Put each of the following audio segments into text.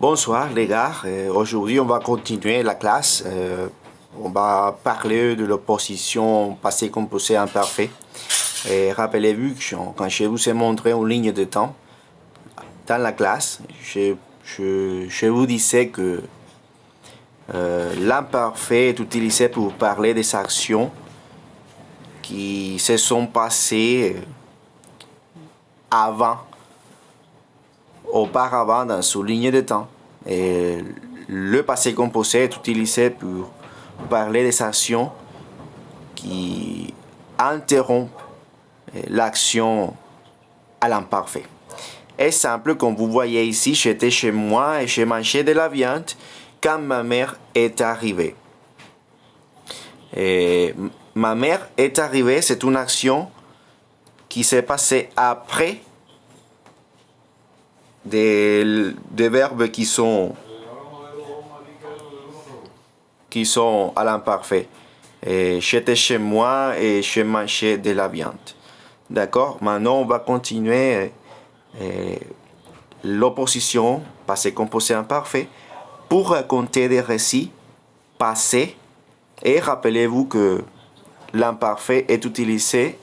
Bonsoir les gars. Aujourd'hui on va continuer la classe. On va parler de l'opposition passé composé imparfait. Et rappelez-vous que quand je vous ai montré une ligne de temps dans la classe, je vous disais que l'imparfait est utilisé pour parler des actions qui se sont passées avant, auparavant dans une ligne de temps. Et le passé composé est utilisé pour parler des actions qui interrompent l'action à l'imparfait. Exemple, comme vous voyez ici, j'étais chez moi et j'ai mangé de la viande quand ma mère est arrivée. Et ma mère est arrivée, c'est une action qui s'est passée après des verbes qui sont à l'imparfait. J'étais chez moi et j'ai mangé de la viande. D'accord? Maintenant, on va continuer l'opposition passé composé imparfait pour raconter des récits passés. Et rappelez-vous que l'imparfait est utilisé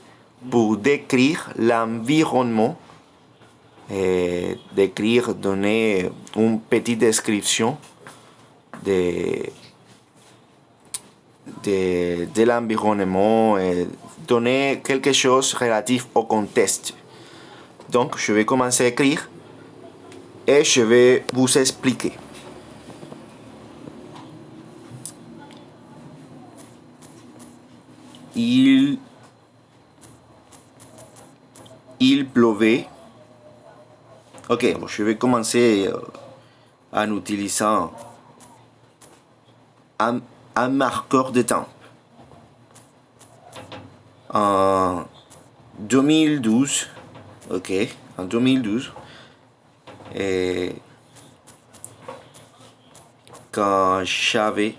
pour décrire l'environnement et décrire, donner une petite description de l'environnement et donner quelque chose relatif au contexte. Donc, je vais commencer à écrire et je vais vous expliquer. Il pleuvait. Ok, bon, je vais commencer en utilisant un marqueur de temps. En 2012, ok, en 2012, et quand j'avais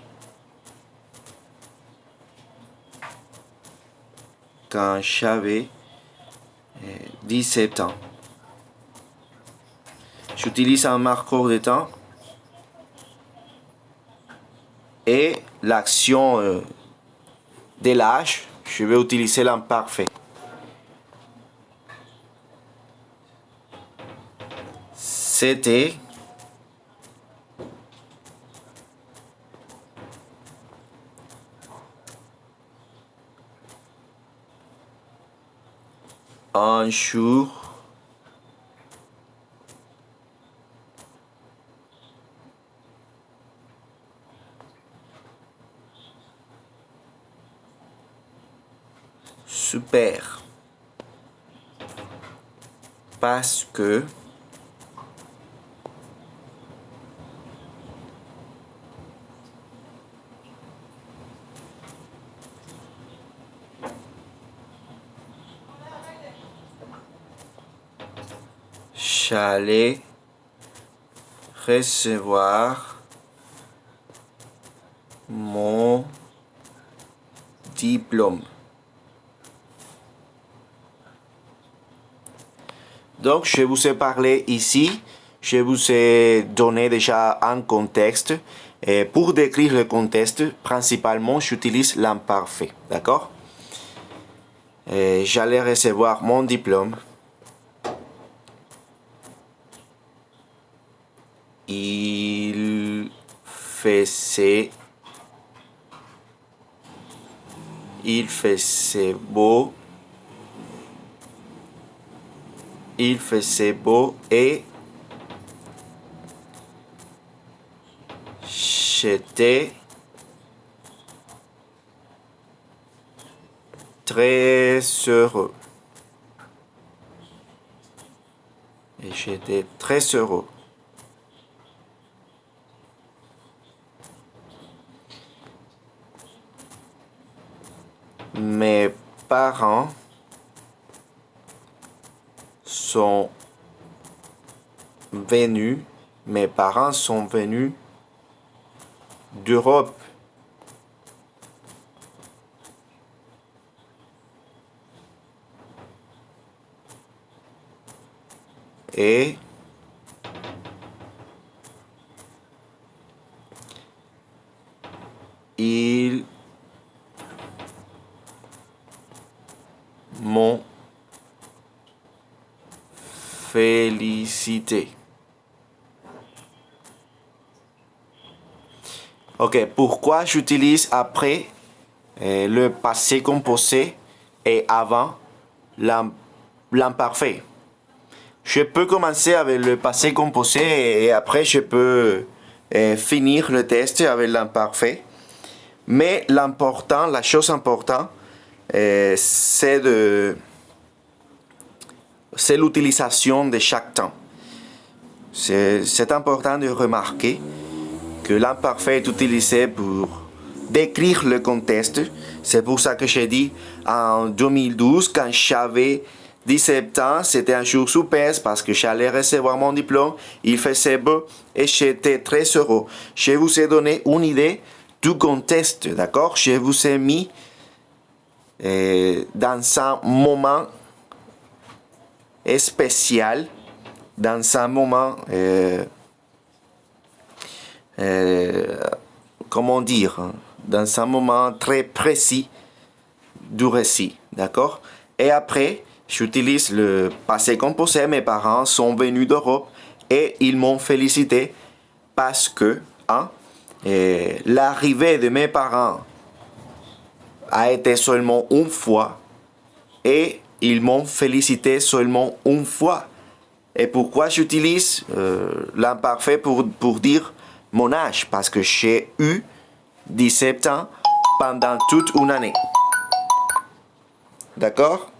17 ans. J'utilise un marqueur de temps et l'action de l'âge, je vais utiliser l'imparfait. C'était un jour super parce que j'allais recevoir mon diplôme. Donc, je vous ai parlé ici, je vous ai donné déjà un contexte. Et pour décrire le contexte, principalement, j'utilise l'imparfait. D'accord? J'allais recevoir mon diplôme. Il faisait beau. Il faisait beau et j'étais très heureux. Et j'étais très heureux. Mes parents sont venus d'Europe. Et Ils m'ont félicité. Ok, pourquoi j'utilise après le passé composé et avant l'imparfait? Je peux commencer avec le passé composé et après je peux finir le test avec l'imparfait. Mais l'important, la chose importante, c'est l'utilisation de chaque temps. C'est important de remarquer que l'imparfait est utilisé pour décrire le contexte. C'est pour ça que j'ai dit en 2012, quand j'avais 17 ans, c'était un jour super parce que j'allais recevoir mon diplôme. Il faisait beau et j'étais très heureux. Je vous ai donné une idée du contexte, d'accord? Je vous ai mis dans un moment spécial, dans un moment, comment dire, dans un moment très précis du récit, d'accord? Et après, j'utilise le passé composé. Mes parents sont venus d'Europe et ils m'ont félicité parce que l'arrivée de mes parents a été seulement une fois et ils m'ont félicité seulement une fois. Et pourquoi j'utilise l'imparfait pour dire mon âge? Parce que j'ai eu 17 ans pendant toute une année. D'accord?